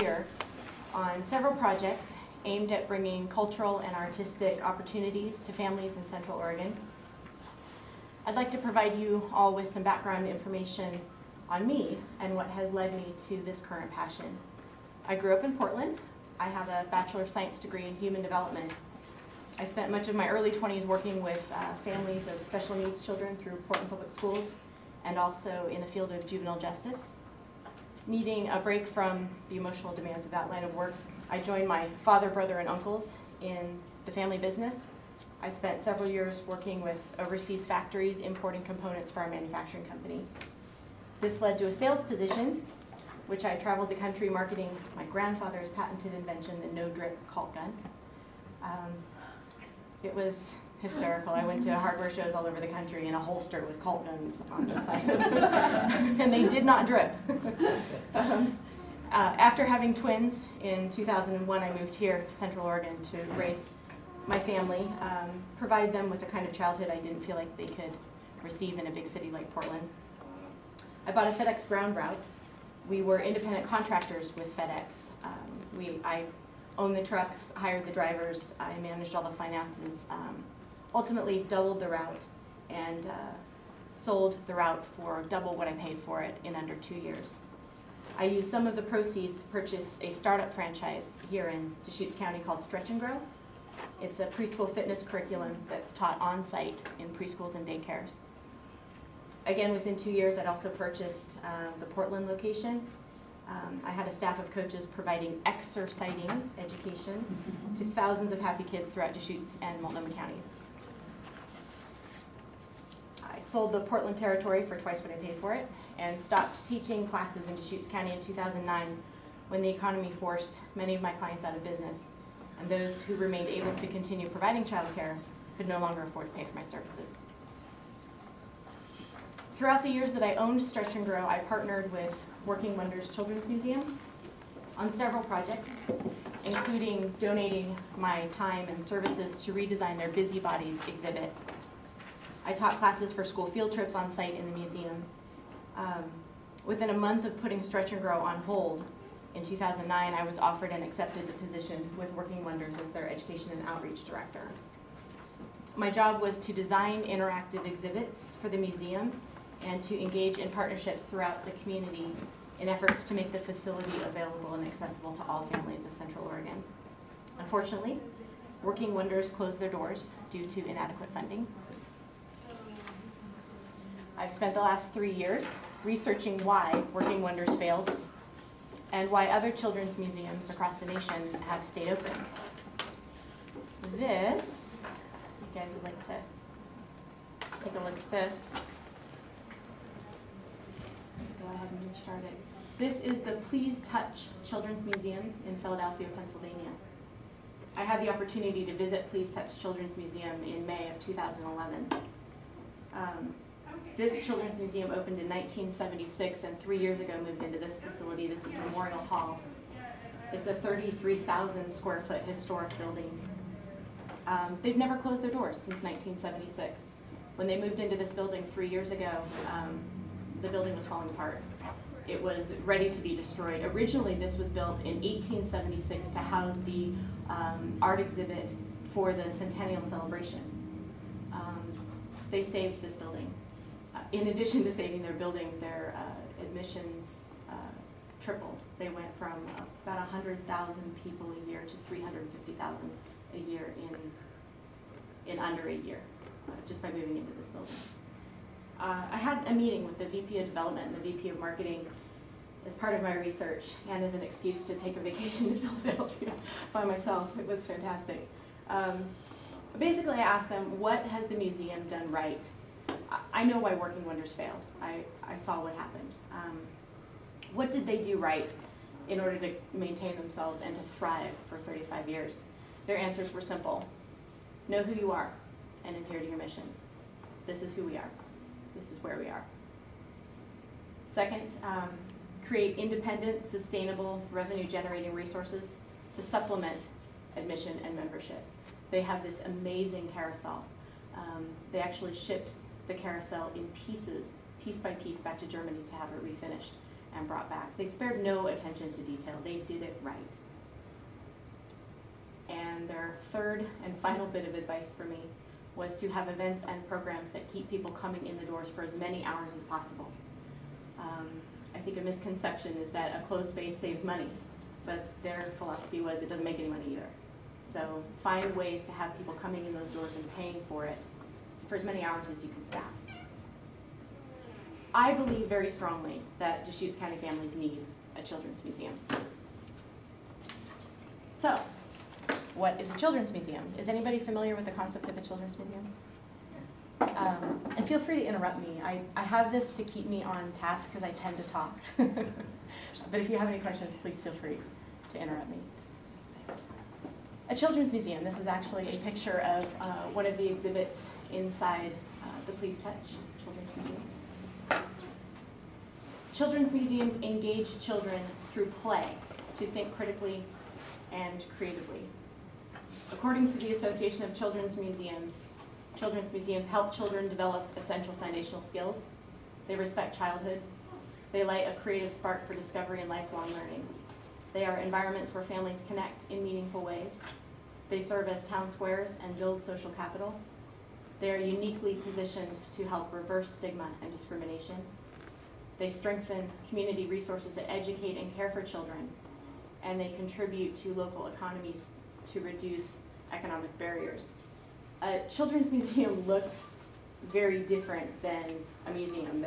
year on several projects aimed at bringing cultural and artistic opportunities to families in Central Oregon. I'd like to provide you all with some background information on me and what has led me to this current passion. I grew up in Portland. I have a Bachelor of Science degree in Human Development. I spent much of my early 20s working with families of special needs children through Portland Public Schools and also in the field of juvenile justice. Needing a break from the emotional demands of that line of work, I joined my father, brother, and uncles in the family business. I spent several years working with overseas factories importing components for our manufacturing company. This led to a sales position, which I traveled the country marketing my grandfather's patented invention, the no-drip caulk gun. It was hysterical. I went to hardware shows all over the country in a holster with caulk guns on the side of them, and they did not drip. After having twins in 2001, I moved here to Central Oregon to raise my family, provide them with the kind of childhood I didn't feel like they could receive in a big city like Portland. I bought a FedEx ground route. We were independent contractors with FedEx. I owned the trucks, hired the drivers, I managed all the finances, ultimately doubled the route and sold the route for double what I paid for it in under 2 years. I used some of the proceeds to purchase a startup franchise here in Deschutes County called Stretch and Grow. It's a preschool fitness curriculum that's taught on-site in preschools and daycares. Again, within 2 years, I'd also purchased the Portland location. I had a staff of coaches providing exercising education to thousands of happy kids throughout Deschutes and Multnomah counties. I sold the Portland territory for twice what I paid for it and stopped teaching classes in Deschutes County in 2009 when the economy forced many of my clients out of business, and those who remained able to continue providing childcare could no longer afford to pay for my services. Throughout the years that I owned Stretch and Grow, I partnered with Working Wonders Children's Museum on several projects, including donating my time and services to redesign their Busybodies exhibit. I taught classes for school field trips on site in the museum. Within a month of putting Stretch and Grow on hold, in 2009, I was offered and accepted the position with Working Wonders as their Education and Outreach Director. My job was to design interactive exhibits for the museum and to engage in partnerships throughout the community in efforts to make the facility available and accessible to all families of Central Oregon. Unfortunately, Working Wonders closed their doors due to inadequate funding. I've spent the last 3 years researching why Working Wonders failed and why other children's museums across the nation have stayed open. This, you guys would like to take a look at this. Go ahead and get started. This is the Please Touch Children's Museum in Philadelphia, Pennsylvania. I had the opportunity to visit Please Touch Children's Museum in May of 2011. This children's museum opened in 1976 and 3 years ago moved into this facility. This is Memorial Hall. It's a 33,000 square foot historic building. They've never closed their doors since 1976. When they moved into this building 3 years ago, the building was falling apart. It was ready to be destroyed. Originally, this was built in 1876 to house the art exhibit for the centennial celebration. They saved this building. In addition to saving their building, their admissions tripled. They went from about 100,000 people a year to 350,000 a year in under a year, just by moving into this building. I had a meeting with the VP of Development and the VP of Marketing as part of my research and as an excuse to take a vacation to Philadelphia by myself. It was fantastic. Basically, I asked them, what has the museum done right? I know why Working Wonders failed. I saw what happened. What did they do right in order to maintain themselves and to thrive for 35 years? Their answers were simple. Know who you are and adhere to your mission. This is who we are. This is where we are. Second, create independent, sustainable, revenue-generating resources to supplement admission and membership. They have this amazing carousel. They actually shipped the carousel in pieces, piece by piece, back to Germany to have it refinished. and brought back. They spared no attention to detail. They did it right. And their third and final bit of advice for me was to have events and programs that keep people coming in the doors for as many hours as possible. I think a misconception is that a closed space saves money, but their philosophy was it doesn't make any money either. So find ways to have people coming in those doors and paying for it for as many hours as you can staff. I believe very strongly that Deschutes County families need a children's museum. So, what is a children's museum? Is anybody familiar with the concept of a children's museum? And feel free to interrupt me. I have this to keep me on task because I tend to talk. But if you have any questions, please feel free to interrupt me. A children's museum. This is actually a picture of one of the exhibits inside the Please Touch Children's Museum. Children's museums engage children through play to think critically and creatively. According to the Association of Children's Museums help children develop essential foundational skills. They respect childhood. They light a creative spark for discovery and lifelong learning. They are environments where families connect in meaningful ways. They serve as town squares and build social capital. They are uniquely positioned to help reverse stigma and discrimination. They strengthen community resources that educate and care for children, and they contribute to local economies to reduce economic barriers. A children's museum looks very different than a museum.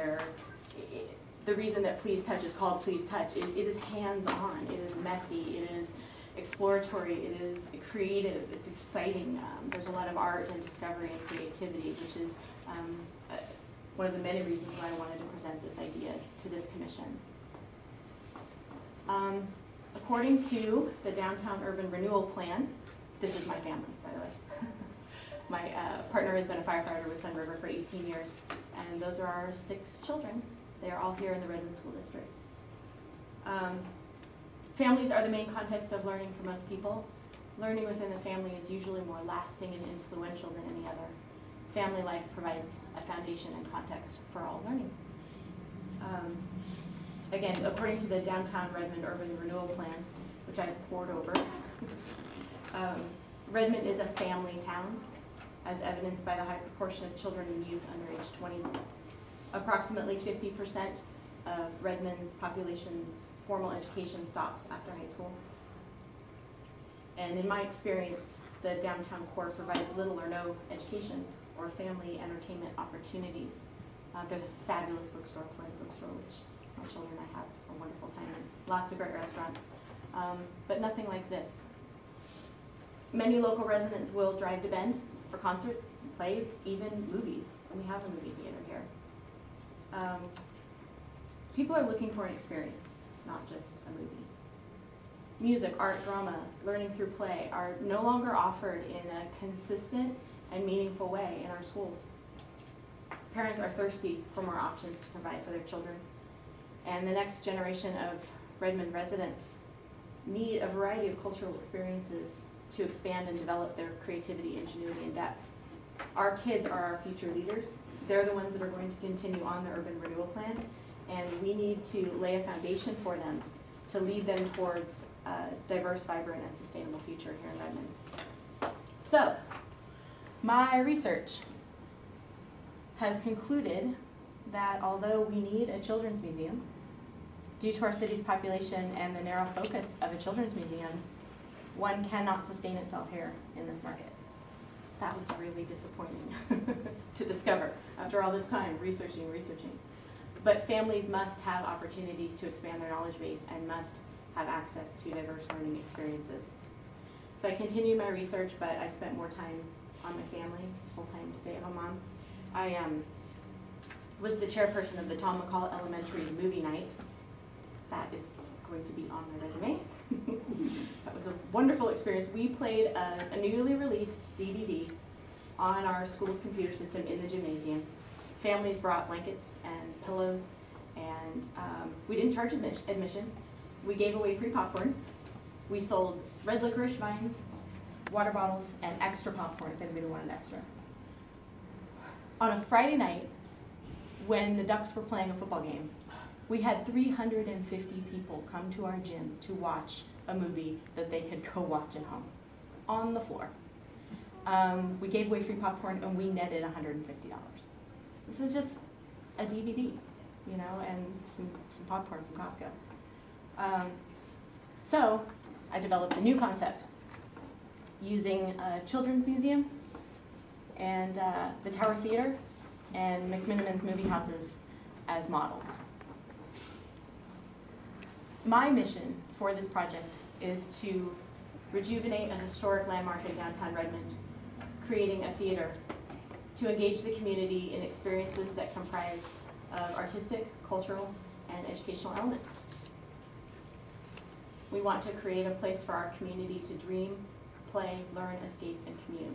The reason that Please Touch is called Please Touch is it is hands-on, it is messy, it is exploratory, it is creative, it's exciting. There's a lot of art and discovery and creativity, which is one of the many reasons why I wanted to present this idea to this commission. According to the Downtown Urban Renewal Plan, this is my family, by the way. My partner has been a firefighter with Sun River for 18 years, and those are our 6 children. They are all here in the Redmond School District. Families are the main context of learning for most people. Learning within the family is usually more lasting and influential than any other. Family life provides a foundation and context for all learning. Again, according to the Downtown Redmond Urban Renewal Plan, which I poured over, Redmond is a family town, as evidenced by the high proportion of children and youth under age 20. Approximately 50% of Redmond's population's formal education stops after high school. And in my experience, the downtown core provides little or no education or family entertainment opportunities. There's a fabulous bookstore, which my children and I have a wonderful time in. Lots of great restaurants, but nothing like this. Many local residents will drive to Bend for concerts, plays, even movies. And we have a movie theater here. People are looking for an experience, not just a movie. Music, art, drama, learning through play are no longer offered in a consistent and meaningful way in our schools. Parents are thirsty for more options to provide for their children, and the next generation of Redmond residents need a variety of cultural experiences to expand and develop their creativity, ingenuity, and depth. Our kids are our future leaders. They're the ones that are going to continue on the Urban Renewal Plan, and we need to lay a foundation for them to lead them towards a diverse, vibrant, and sustainable future here in Redmond. So, my research has concluded that although we need a children's museum, due to our city's population and the narrow focus of a children's museum, one cannot sustain itself here in this market. That was really disappointing to discover after all this time researching. But families must have opportunities to expand their knowledge base and must have access to diverse learning experiences. So I continued my research, but I spent more time on my family, full-time stay-at-home mom. I was the chairperson of the Tom McCall Elementary movie night. That is going to be on my resume. That was a wonderful experience. We played a newly released DVD on our school's computer system in the gymnasium. Families brought blankets and pillows, and we didn't charge admission. We gave away free popcorn. We sold red licorice vines, water bottles, and extra popcorn if anybody wanted extra. On a Friday night, when the Ducks were playing a football game, We had 350 people come to our gym to watch a movie that they could go watch at home, on the floor. We gave away free popcorn and we netted $150. This is just a DVD, you know, and some popcorn from Costco. So I developed a new concept using a children's museum and the Tower Theater and McMiniman's movie houses as models. My mission for this project is to rejuvenate a historic landmark in downtown Redmond, creating a theater to engage the community in experiences that comprise of artistic, cultural, and educational elements. We want to create a place for our community to dream, play, learn, escape, and commune.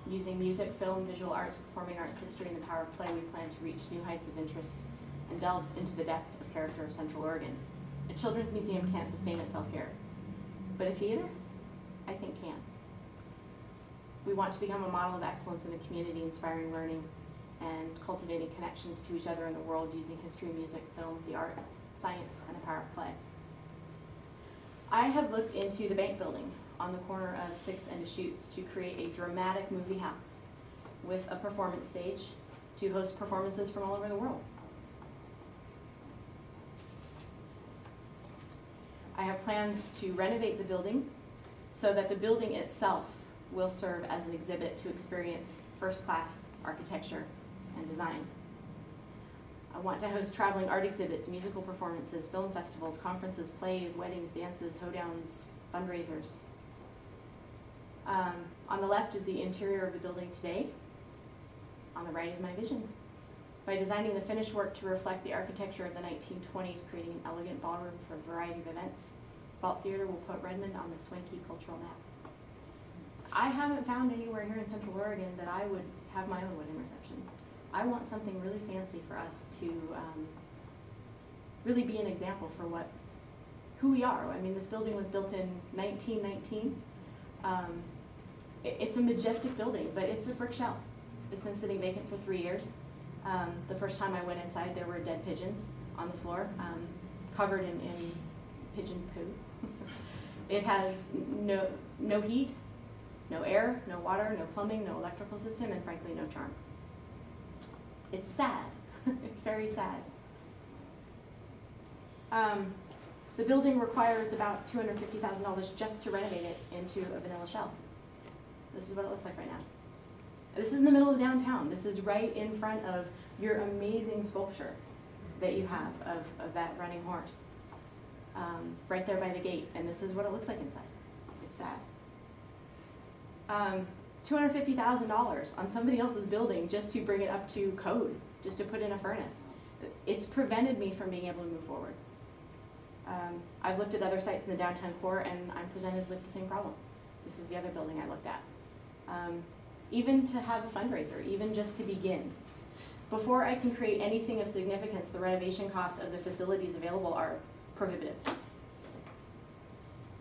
Using music, film, visual arts, performing arts history, and the power of play, we plan to reach new heights of interest and delve into the depth of character of Central Oregon. A children's museum can't sustain itself here, but a theater, I think, can. We want to become a model of excellence in the community, inspiring learning and cultivating connections to each other in the world using history, music, film, the arts, science, and the power of play. I have looked into the bank building on the corner of 6th and Deschutes to create a dramatic movie house with a performance stage to host performances from all over the world. I have plans to renovate the building so that the building itself will serve as an exhibit to experience first-class architecture and design. I want to host traveling art exhibits, musical performances, film festivals, conferences, plays, weddings, dances, hoedowns, fundraisers. On the left is the interior of the building today. On the right is my vision. By designing the finished work to reflect the architecture of the 1920s, creating an elegant ballroom for a variety of events, Vault Theater will put Redmond on the swanky cultural map. I haven't found anywhere here in Central Oregon that I would have my own wedding reception. I want something really fancy for us to really be an example for who we are. I mean, this building was built in 1919. It's a majestic building, but it's a brick shell. It's been sitting vacant for 3 years. The first time I went inside, there were dead pigeons on the floor, covered in pigeon poo. It has no heat, no air, no water, no plumbing, no electrical system, and frankly, no charm. It's sad. It's very sad. The building requires about $250,000 just to renovate it into a vanilla shell. This is what it looks like right now. This is in the middle of downtown. This is right in front of your amazing sculpture that you have of that running horse. Right there by the gate, and this is what it looks like inside. It's sad. $250,000 on somebody else's building just to bring it up to code, just to put in a furnace. It's prevented me from being able to move forward. I've looked at other sites in the downtown core, and I'm presented with the same problem. This is the other building I looked at. Even to have a fundraiser, even just to begin. Before I can create anything of significance, the renovation costs of the facilities available are prohibitive.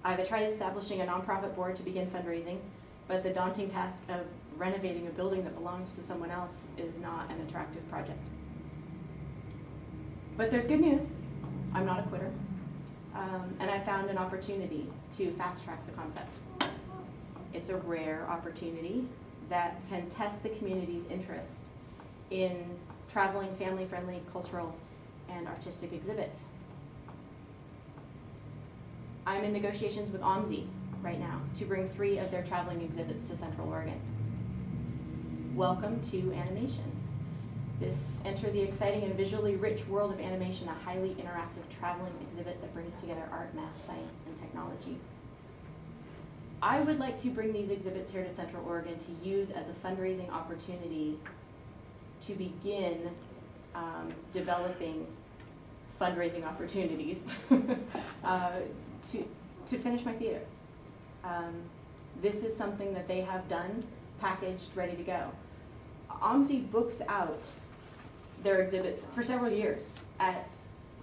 I've tried establishing a nonprofit board to begin fundraising, but the daunting task of renovating a building that belongs to someone else is not an attractive project. But there's good news. I'm not a quitter. And I found an opportunity to fast-track the concept. It's a rare opportunity that can test the community's interest in traveling, family-friendly, cultural, and artistic exhibits. I'm in negotiations with OMSI right now to bring 3 of their traveling exhibits to Central Oregon. Welcome to animation. Enter the exciting and visually rich world of animation, a highly interactive traveling exhibit that brings together art, math, science, and technology. I would like to bring these exhibits here to Central Oregon to use as a fundraising opportunity to begin developing fundraising opportunities to finish my theater. This is something that they have done, packaged, ready to go. OMSI books out their exhibits for several years at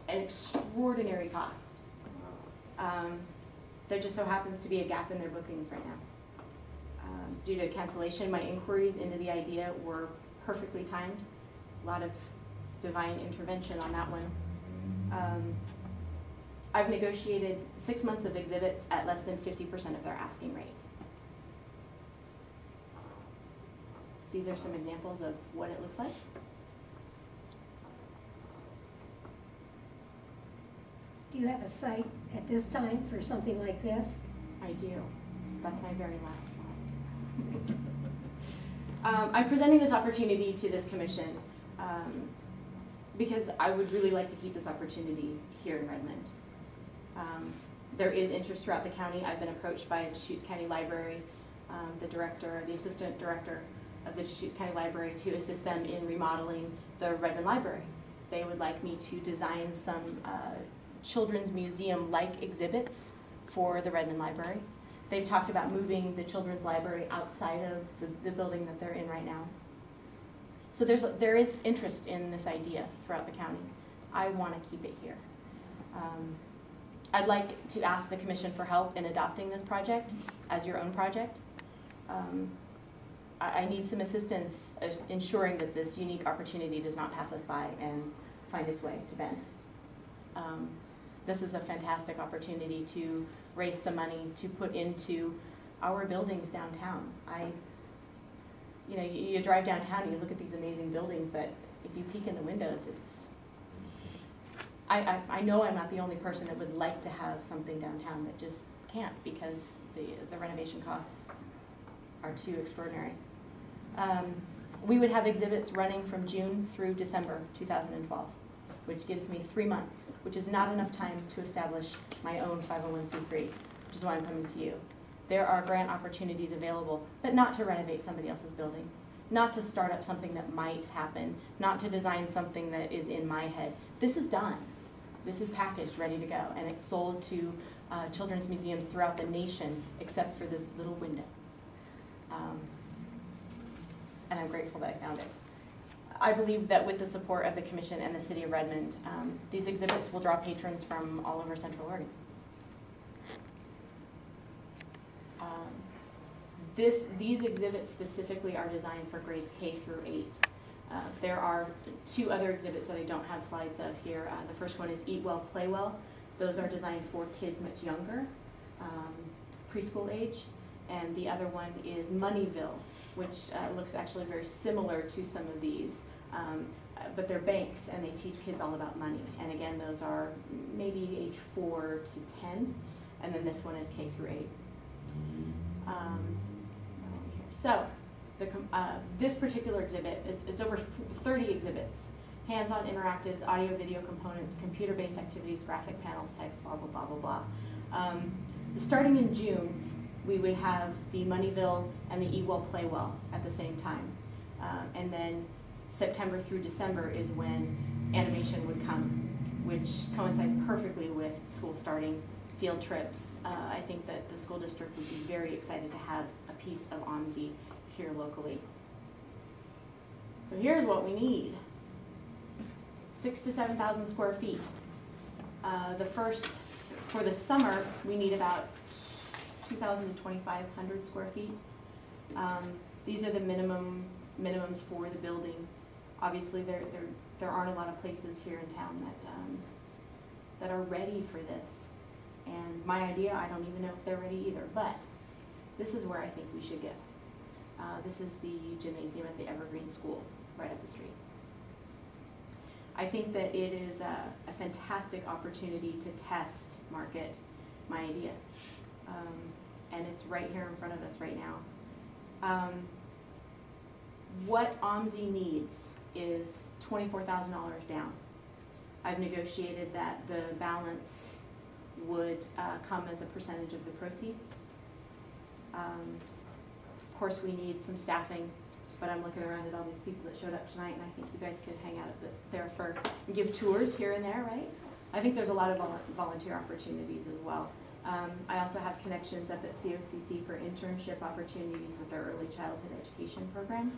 an extraordinary cost. There just so happens to be a gap in their bookings right now. Due to cancellation, my inquiries into the idea were perfectly timed. A lot of divine intervention on that one. I've negotiated 6 months of exhibits at less than 50% of their asking rate. These are some examples of what it looks like. Do you have a site at this time for something like this? I do. That's my very last slide. I'm presenting this opportunity to this commission because I would really like to keep this opportunity here in Redmond. There is interest throughout the county. I've been approached by Deschutes County Library, the assistant director of the Deschutes County Library, to assist them in remodeling the Redmond Library. They would like me to design some children's museum-like exhibits for the Redmond Library. They've talked about moving the children's library outside of the building that they're in right now. So there is interest in this idea throughout the county. I want to keep it here. I'd like to ask the commission for help in adopting this project as your own project. I need some assistance ensuring that this unique opportunity does not pass us by and find its way to Bend. This is a fantastic opportunity to raise some money to put into our buildings downtown. You drive downtown and you look at these amazing buildings, but if you peek in the windows, I know I'm not the only person that would like to have something downtown that just can't because the renovation costs are too extraordinary. We would have exhibits running from June through December 2012, which gives me 3 months, which is not enough time to establish my own 501c3, which is why I'm coming to you. There are grant opportunities available, but not to renovate somebody else's building, not to start up something that might happen, not to design something that is in my head. This is done. This is packaged, ready to go, and it's sold to children's museums throughout the nation, except for this little window. And I'm grateful that I found it. I believe that with the support of the Commission and the City of Redmond, these exhibits will draw patrons from all over Central Oregon. These exhibits specifically are designed for grades K through 8. There are 2 other exhibits that I don't have slides of here. The first one is Eat Well, Play Well. Those are designed for kids much younger, preschool age. And the other one is Moneyville, which looks actually very similar to some of these. But they're banks and they teach kids all about money. And again, those are maybe age 4 to 10. And then this one is K through 8. So this particular exhibit, it's over 30 exhibits. Hands-on interactives, audio, video components, computer-based activities, graphic panels, text, blah, blah, blah, blah, blah. Starting in June, we would have the Moneyville and the Eat Well, Play Well at the same time. And then September through December is when animation would come, which coincides perfectly with school starting, field trips. I think that the school district would be very excited to have a piece of OMSI here locally. So here's what we need. 6,000 to 7,000 square feet. For the summer, we need about 2,000 to 2,500 square feet. These are the minimums for the building. Obviously, there aren't a lot of places here in town that are ready for this. And my idea, I don't even know if they're ready either, but this is where I think we should go. This is the gymnasium at the Evergreen School, right up the street. I think that it is a fantastic opportunity to test, market my idea. And it's right here in front of us right now. What OMSI needs is $24,000 down. I've negotiated that the balance would come as a percentage of the proceeds. Of course, we need some staffing, but I'm looking around at all these people that showed up tonight, and I think you guys could hang out there and give tours here and there, right? I think there's a lot of volunteer opportunities as well. I also have connections up at COCC for internship opportunities with their early childhood education program.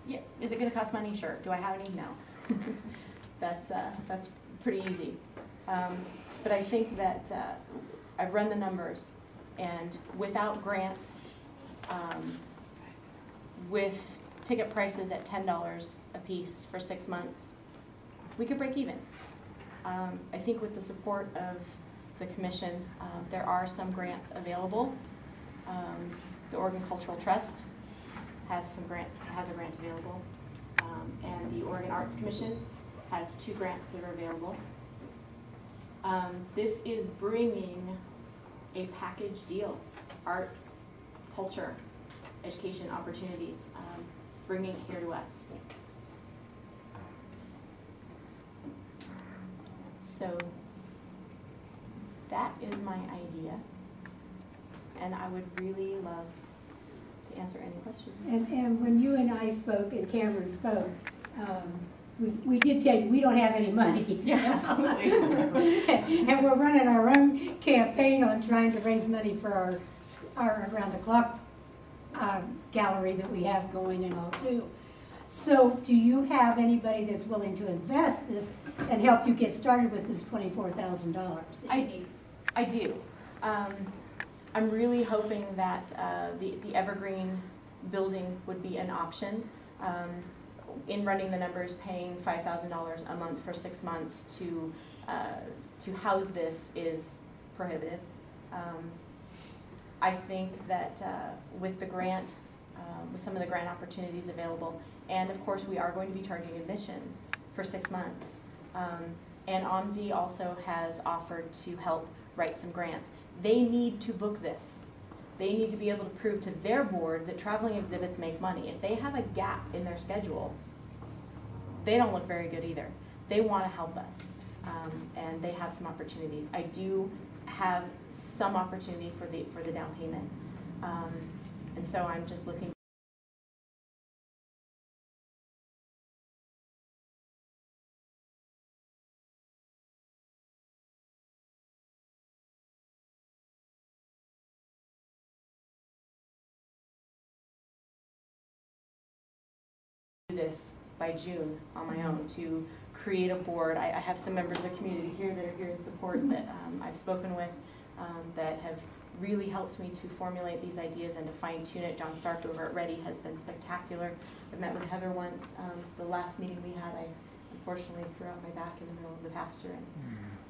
Yeah, is it going to cost money? Sure. Do I have any? No. That's pretty easy. But I think that I've run the numbers, and without grants, with ticket prices at $10 a piece for 6 months, we could break even. I think with the support of the commission, there are some grants available. The Oregon Cultural Trust has a grant available, and the Oregon Arts Commission has 2 grants that are available. This is bringing a package deal: art, culture, education opportunities, bringing it here to us. So that is my idea, and I would really love to answer any questions. And when you and I spoke and Cameron spoke, we did tell you we don't have any money. Yeah, absolutely. And we're running our own campaign on trying to raise money for our around the clock gallery that we have going and all too. So do you have anybody that's willing to invest this and help you get started with this $24,000? I do. I'm really hoping that the Evergreen building would be an option. In running the numbers, paying $5,000 a month for 6 months to house this is prohibitive. I think that with the grant, with some of the grant opportunities available, and of course we are going to be charging admission for 6 months. And OMSI also has offered to help write some grants. They need to book this. They need to be able to prove to their board that traveling exhibits make money. If they have a gap in their schedule, they don't look very good either. They want to help us, and they have some opportunities. I do have some opportunity for the down payment, and so I'm just looking. This by June on my own to create a board. I have some members of the community here that are here in support that I've spoken with that have really helped me to formulate these ideas and to fine tune it. John Stark over at Ready has been spectacular. I've met with Heather once. The last meeting we had, I unfortunately threw out my back in the middle of the pasture and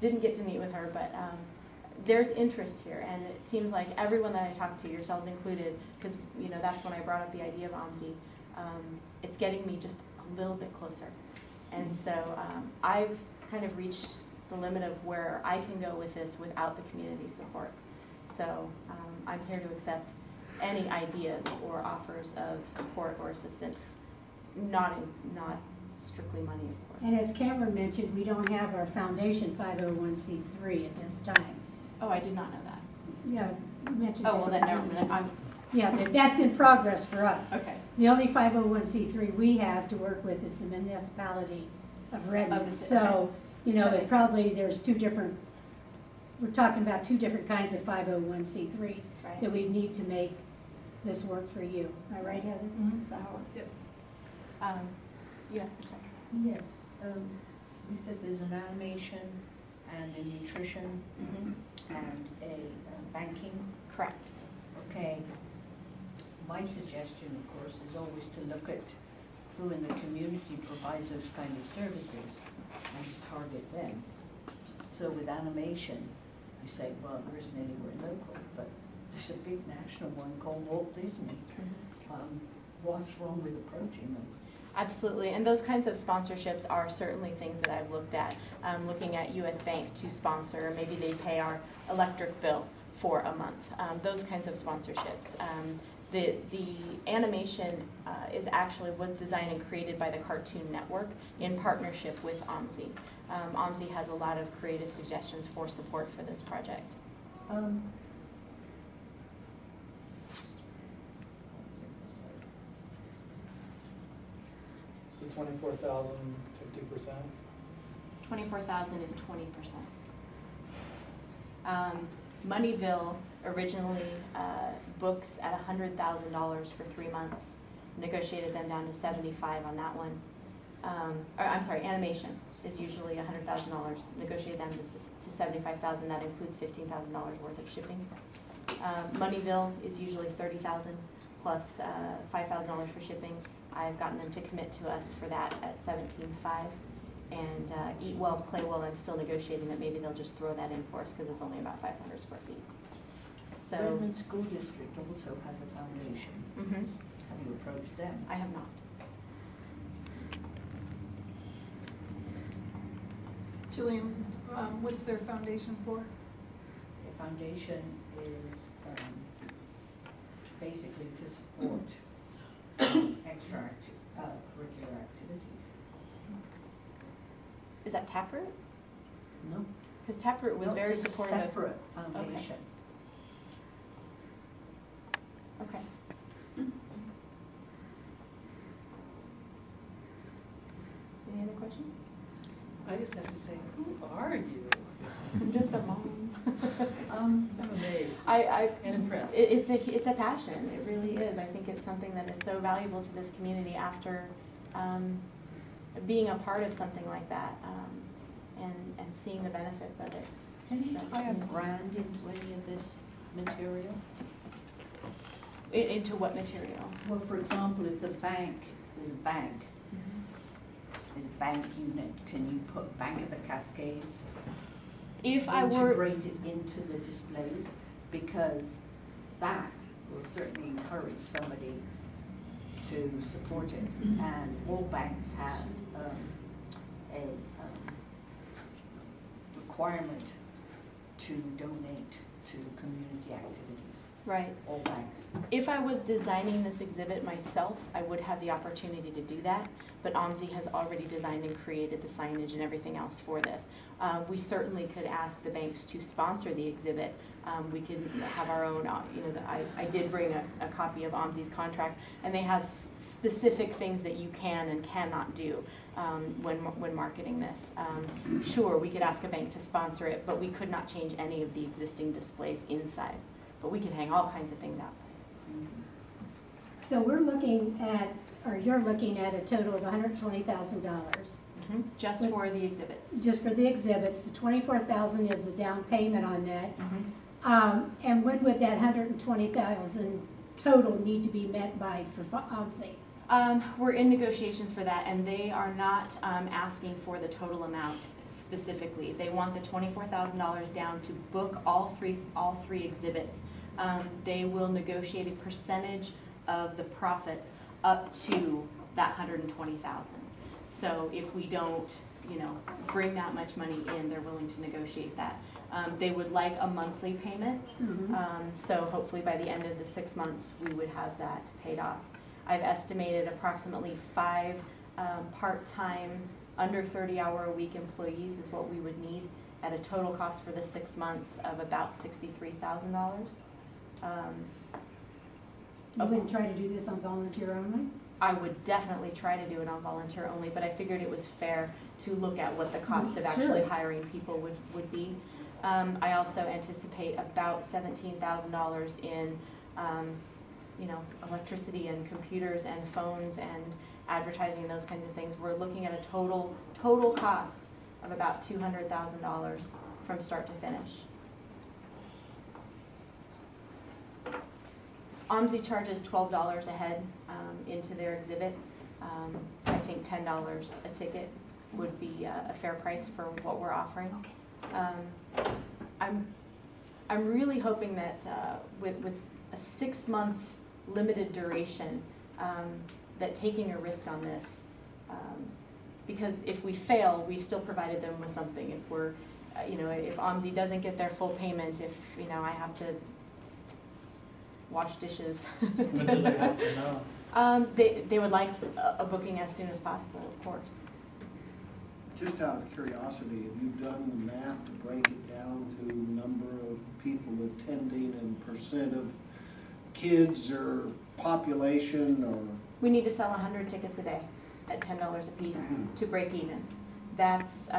didn't get to meet with her, but there's interest here, and it seems like everyone that I talked to, yourselves included, because that's when I brought up the idea of OMSI. It's getting me just a little bit closer. And so I've kind of reached the limit of where I can go with this without the community support. So I'm here to accept any ideas or offers of support or assistance, not strictly money, of course. And as Cameron mentioned, we don't have our foundation 501c3 at this time. Oh, I did not know that. Yeah, you mentioned Oh, well, then never mind. Yeah, that's in progress for us. Okay. The only 501c3 we have to work with is the municipality of Redmond. So, it probably, there's 2 different, we're talking about 2 different kinds of 501c3s that we need to make this work for you. Am I right, Heather? Mm-hmm. Is that how it works? Yep. Yeah. Yes. You said there's an animation and a nutrition and a banking. Correct. Okay. My suggestion, of course, is always to look at who in the community provides those kind of services and to target them. So with animation, you say, well, there isn't anywhere local, but there's a big national one called Walt Disney. What's wrong with approaching them? Absolutely, and those kinds of sponsorships are certainly things that I've looked at. Looking at U.S. Bank to sponsor, maybe they pay our electric bill for a month. Those kinds of sponsorships. The animation was designed and created by the Cartoon Network in partnership with OMSI. OMSI has a lot of creative suggestions for support for this project. So 24,000, 50%? 24,000 is 20%. Moneyville originally books at $100,000 for 3 months. Negotiated them down to 75 on that one. I'm sorry, animation is usually $100,000. Negotiated them to 75,000. That includes $15,000 worth of shipping. Moneyville is usually 30,000 plus $5,000 for shipping. I've gotten them to commit to us for that at 17.5. And Eat Well, Play Well, I'm still negotiating that maybe they'll just throw that in for us because it's only about 500 square feet. So, Redmond School District also has a foundation. mhm, Have you approached them? I have not. Jillian, what's their foundation for? The foundation is basically to support curricular activities. Is that Taproot? No. Because Taproot was No, very it's a supportive. separate foundation. Okay. Any other questions? I just have to say, who are you? I'm just a mom. I'm amazed I and impressed. it's a passion. It really is. I think it's something that is so valuable to this community after being a part of something like that and seeing the benefits of it. Can you tie a brand into any of this material? Into what material? Well, for example, if the bank is a bank, is a bank unit, can you put Bank of the Cascades? If I were integrate it into the displays, because that will certainly encourage somebody to support it. And all banks have a requirement to donate to community activities. right. All banks. If I was designing this exhibit myself, I would have the opportunity to do that, but OMSI has already designed and created the signage and everything else for this. We certainly could ask the banks to sponsor the exhibit. We could have our own, I did bring a copy of OMSI's contract, and they have specific things that you can and cannot do when marketing this. Sure, we could ask a bank to sponsor it, but we could not change any of the existing displays inside. But we could hang all kinds of things outside. So we're looking at, or you're looking at a total of $120,000. Just With- for the exhibits. Just for the exhibits. The $24,000 is the down payment on that. And when would that $120,000 total need to be met by for OMSI? We're in negotiations for that, and they are not asking for the total amount specifically. They want the $24,000 down to book all three exhibits. They will negotiate a percentage of the profits up to that $120,000. So if we don't, bring that much money in, they're willing to negotiate that. They would like a monthly payment. So hopefully by the end of the 6 months, we would have that paid off. I've estimated approximately 5 part-time, under 30-hour-a-week employees is what we would need at a total cost for the 6 months of about $63,000. You wouldn't try to do this on volunteer only? I would definitely try to do it on volunteer only, but I figured it was fair to look at what the cost of actually hiring people would be. I also anticipate about $17,000 in, electricity and computers and phones and advertising and those kinds of things. We're looking at a total cost of about $200,000 from start to finish. OMSI charges $12 a head into their exhibit. I think $10 a ticket would be a fair price for what we're offering. I'm really hoping that with a 6-month limited duration, that taking a risk on this, because if we fail, we've still provided them with something. If we're, if OMSI doesn't get their full payment, if I have to wash dishes. When do they have to know? They would like a booking as soon as possible, of course. Just out of curiosity, have you done the math to break it down to number of people attending and percent of kids or population or? We need to sell 100 tickets a day at $10 a piece to break even. That's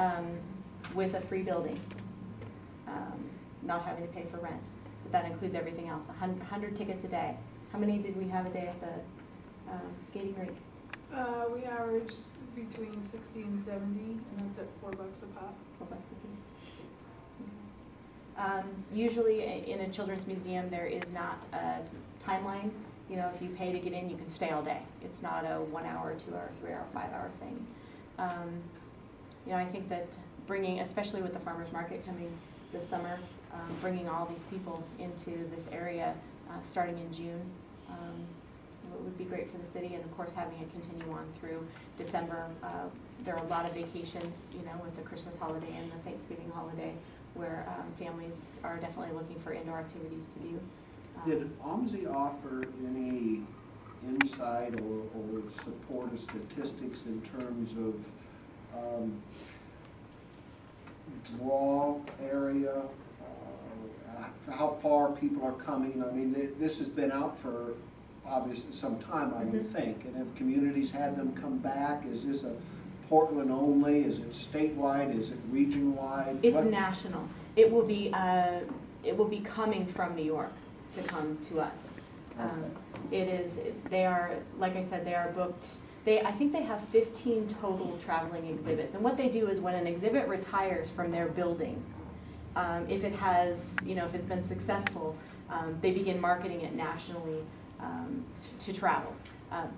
with a free building, not having to pay for rent. But that includes everything else, 100 tickets a day. How many did we have a day at the skating rink? We average between 60 and 70, and that's at $4 a pop. $4 a piece. Usually in a children's museum, there is not a timeline. If you pay to get in, you can stay all day. It's not a 1 hour, 2 hour, 3 hour, 5 hour thing. You know, I think that bringing, especially with the farmer's market coming this summer, bringing all these people into this area starting in June would be great for the city, and of course having it continue on through December. There are a lot of vacations, you know, with the Christmas holiday and the Thanksgiving holiday, where families are definitely looking for indoor activities to do. Did OMSI offer any insight or support of statistics in terms of draw area, how far people are coming? I mean, this has been out for obviously some time, I would think, and have communities had them come back? Is this a Portland only? Is it statewide? Is it region-wide? It's national. It will be coming from New York to come to us. They are, like I said, they are booked. I think they have 15 total traveling exhibits. And what they do is when an exhibit retires from their building, if it has, you know, if it's been successful, they begin marketing it nationally to travel.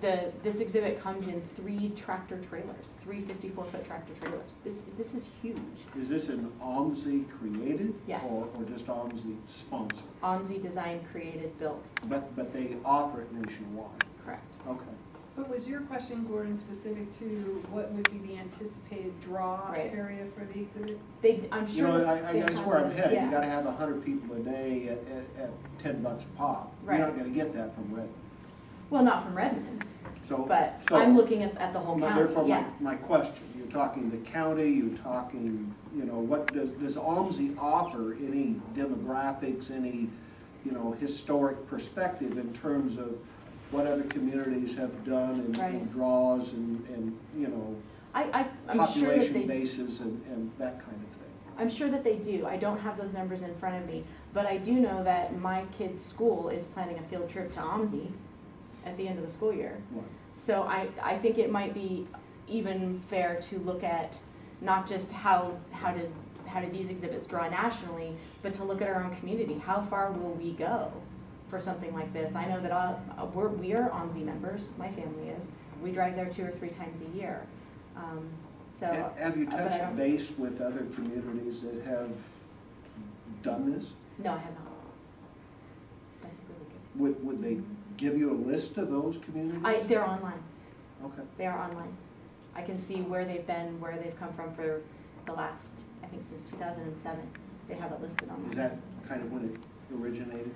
This exhibit comes in 3 tractor trailers, 3 54-foot tractor trailers. This is huge. Is this an OMSI created? Yes. Or just OMSI sponsored? OMSI designed, created, built. But they offer it nationwide? Correct. Okay. But was your question, Gordon, specific to what would be the anticipated draw Right. area for the exhibit? I'm You sure. know, they that's have where I'm this, headed. yeah. You gotta have 100 people a day at $10 a pop. Right. You're not gonna get that from Redmond. Well, not from Redmond, So, but so I'm looking at the whole county. therefore, Yeah. my question, you're talking the county, you're talking, you know, what does OMSI offer any demographics, any, you know, historic perspective in terms of what other communities have done and Right. draws and, you know, I'm sure that population they. bases and that kind of thing? I'm sure that they do. I don't have those numbers in front of me, but I do know that my kid's school is planning a field trip to OMSI at the end of the school year. Right. So I think it might be even fair to look at not just how do these exhibits draw nationally, but to look at our own community. How far will we go for something like this? I know that we are OMSI members. My family is. We drive there 2 or 3 times a year. Have you but I touched don't- base with other communities that have done this? No, I have not. That's really good. Would they give you a list of those communities? They're online. Okay. They are online. I can see where they've been, where they've come from for the last, I think since 2007. They have it listed online. Is that kind of when it originated?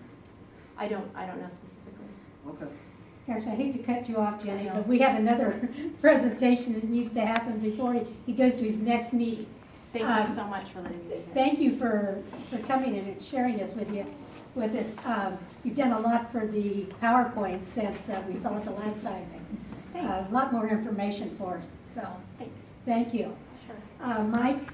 I don't know specifically. Okay. Gosh, I hate to cut you off, Jenny, but we have another presentation that needs to happen before he goes to his next meeting. Thank you so much for letting me be here. Thank you for coming in and sharing this with us. You've done a lot for the PowerPoint since we saw it the last time. Thanks. A lot more information for us, so Thanks. thank you. Sure. Mike?